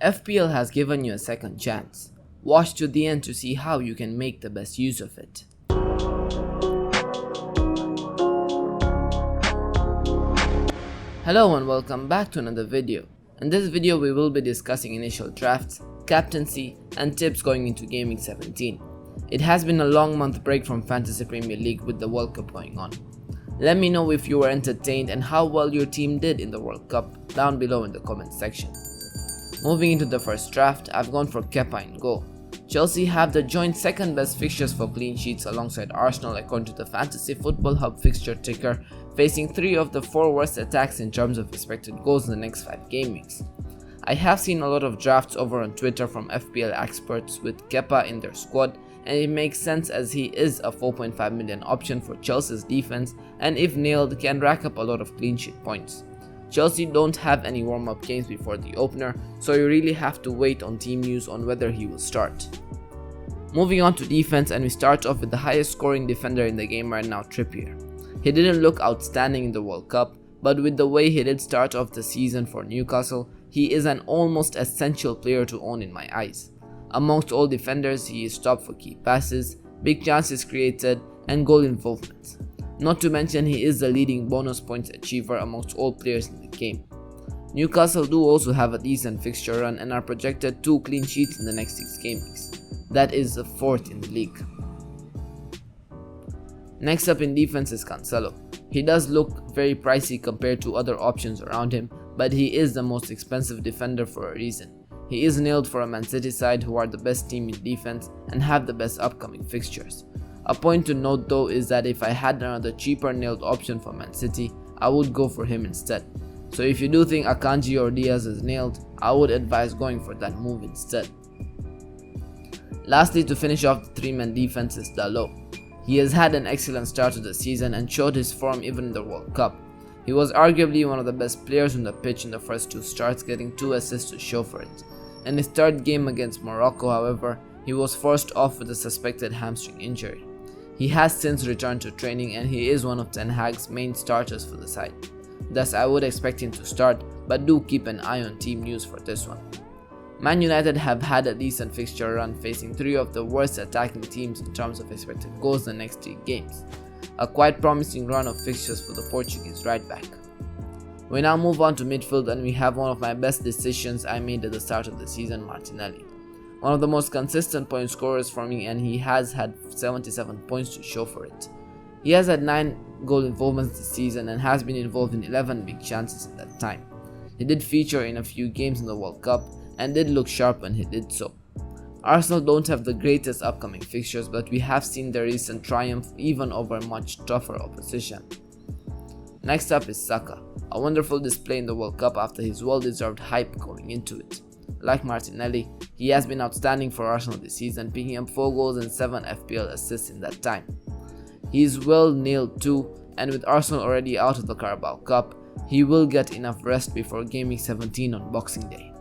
FPL has given you a second chance. Watch to the end to see how you can make the best use of it. Hello and welcome back to another video. In this video we will be discussing initial drafts, captaincy and tips going into Gameweek 17. It has been a long month break from Fantasy Premier League with the World Cup going on. Let me know if you were entertained and how well your team did in the World Cup down below in the comment section. Moving into the first draft, I've gone for Kepa in goal. Chelsea have the joint second best fixtures for clean sheets alongside Arsenal according to the Fantasy Football Hub fixture ticker, facing 3 of the 4 worst attacks in terms of expected goals in the next 5 game weeks. I have seen a lot of drafts over on Twitter from FPL experts with Kepa in their squad, and it makes sense as he is a 4.5 million option for Chelsea's defense and if nailed can rack up a lot of clean sheet points. Chelsea don't have any warm-up games before the opener, so you really have to wait on team news on whether he will start. Moving on to defense, and we start off with the highest scoring defender in the game right now, TRIPPIER. He didn't look outstanding in the World Cup, but with the way he did start off the season for Newcastle, he is an almost essential player to own in my eyes. Amongst all defenders, he is top for key passes, big chances created, and goal involvement. Not to mention he is the leading bonus points achiever amongst all players in the game. Newcastle do also have a decent fixture run and are projected 2 clean sheets in the next 6 game weeks. That is the 4th in the league. Next up in defense is Cancelo. He does look very pricey compared to other options around him, but he is the most expensive defender for a reason. He is nailed for a Man City side who are the best team in defense and have the best upcoming fixtures. A point to note though is that if I had another cheaper nailed option for Man City, I would go for him instead. So if you do think Akanji or Diaz is nailed, I would advise going for that move instead. Lastly, to finish off the 3-man defense is Dalot. He has had an excellent start to the season and showed his form even in the World Cup. He was arguably one of the best players on the pitch in the first 2 starts, getting 2 assists to show for it. In his 3rd game against Morocco, however, he was forced off with a suspected hamstring injury. He has since returned to training and he is one of Ten Hag's main starters for the side. Thus I would expect him to start, but do keep an eye on team news for this one. Man United have had a decent fixture run, facing 3 of the worst attacking teams in terms of expected goals in the next 3 games. A quite promising run of fixtures for the Portuguese right back. We now move on to midfield, and we have one of my best decisions I made at the start of the season, Martinelli. One of the most consistent point scorers for me, and he has had 77 points to show for it. He has had 9 goal involvements this season and has been involved in 11 big chances in that time. He did feature in a few games in the World Cup and did look sharp when he did so. Arsenal don't have the greatest upcoming fixtures, but we have seen their recent triumph even over much tougher opposition. Next up is Saka, a wonderful display in the World Cup after his well-deserved hype going into it. Like Martinelli, he has been outstanding for Arsenal this season, picking up 4 goals and 7 FPL assists in that time. He is well nailed too, and with Arsenal already out of the Carabao Cup, he will get enough rest before Gameweek 17 on Boxing Day.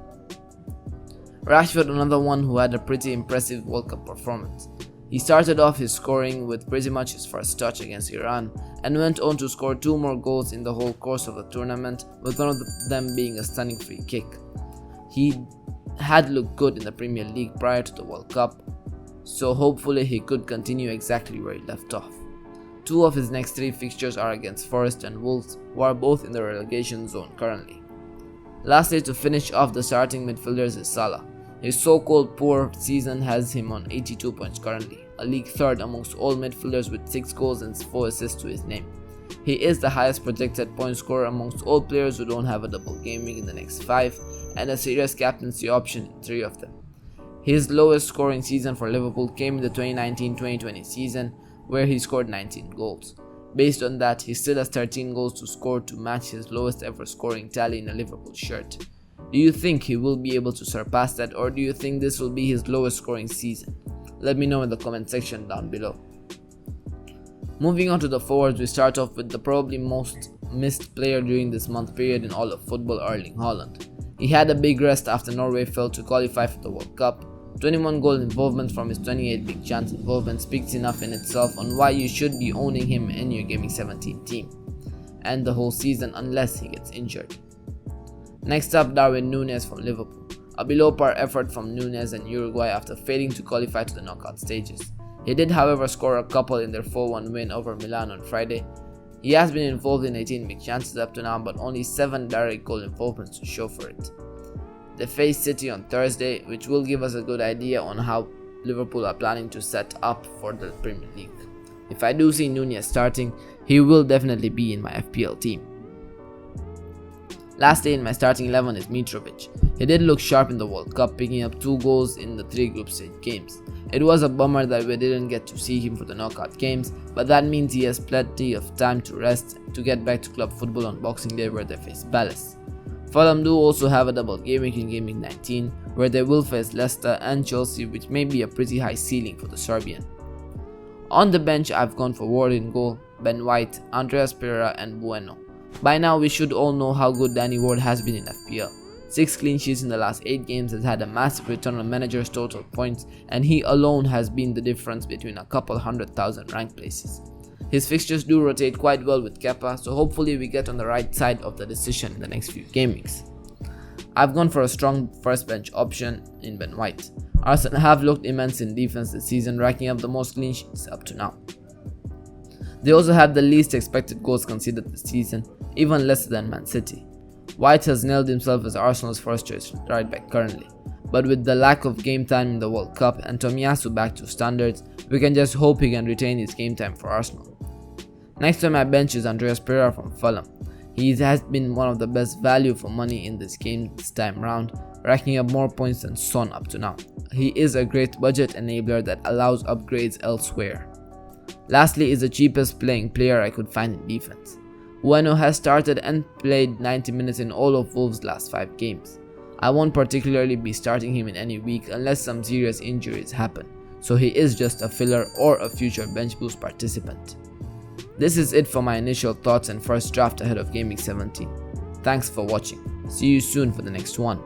Rashford, another one who had a pretty impressive World Cup performance. He started off his scoring with pretty much his first touch against Iran and went on to score 2 more goals in the whole course of the tournament, with one of them being a stunning free kick. He had looked good in the Premier League prior to the World Cup, so hopefully he could continue exactly where he left off. 2 of his next 3 fixtures are against Forest and Wolves, who are both in the relegation zone currently. Lastly, to finish off the starting midfielders is Salah. His so-called poor season has him on 82 points currently, a league 3rd amongst all midfielders with 6 goals and 4 assists to his name. He is the highest projected point scorer amongst all players who don't have a double game week in the next 5 and a serious captaincy option in 3 of them. His lowest scoring season for Liverpool came in the 2019-2020 season, where he scored 19 goals. Based on that, he still has 13 goals to score to match his lowest ever scoring tally in a Liverpool shirt. Do you think he will be able to surpass that, or do you think this will be his lowest scoring season? Let me know in the comment section down below. Moving on to the forwards, we start off with the probably most missed player during this month period in all of football, Erling Haaland. He had a big rest after Norway failed to qualify for the World Cup. 21 goal involvement from his 28 big chance involvement speaks enough in itself on why you should be owning him in your Gameweek 17 team, and the whole season unless he gets injured. Next up, Darwin Nunez from Liverpool. a below par effort from Nunez and Uruguay after failing to qualify to the knockout stages. He did however score a couple in their 4-1 win over Milan on Friday. He has been involved in 18 big chances up to now, but only 7 direct goal involvements to show for it. They face City on Thursday, which will give us a good idea on how Liverpool are planning to set up for the Premier League. If I do see Nunez starting, he will definitely be in my FPL team. Lastly in my starting 11 is Mitrovic. He did look sharp in the World Cup, picking up 2 goals in the 3 group stage games. It was a bummer that we didn't get to see him for the knockout games, but that means he has plenty of time to rest to get back to club football on Boxing Day where they face Palace. Fulham do also have a double game week in Gameweek 19 where they will face Leicester and Chelsea, which may be a pretty high ceiling for the Serbian. On the bench I've gone for Ward in goal, Ben White, Andreas Pereira and Bueno. By now we should all know how good Danny Ward has been in FPL. 6 clean sheets in the last 8 games, has had a massive return on manager's total points, and he alone has been the difference between a couple 100,000 rank places. His fixtures do rotate quite well with Kepa, so hopefully we get on the right side of the decision in the next few game weeks. I've gone for a strong first bench option in Ben White. Arsenal have looked immense in defense this season, racking up the most clean sheets up to now. They also had the least expected goals conceded this season, even less than Man City. White has nailed himself as Arsenal's first choice right back currently, but with the lack of game time in the World Cup and Tomiyasu back to standards, we can just hope he can retain his game time for Arsenal. Next on my bench is Andreas Pereira from Fulham. He has been one of the best value for money in this game this time round, racking up more points than Son up to now. He is a great budget enabler that allows upgrades elsewhere. Lastly is the cheapest playing player I could find in defense. Bueno has started and played 90 minutes in all of Wolves' last 5 games. I won't particularly be starting him in any week unless some serious injuries happen, so he is just a filler or a future bench boost participant. This is it for my initial thoughts and first draft ahead of Gameweek 17. Thanks for watching. See you soon for the next one.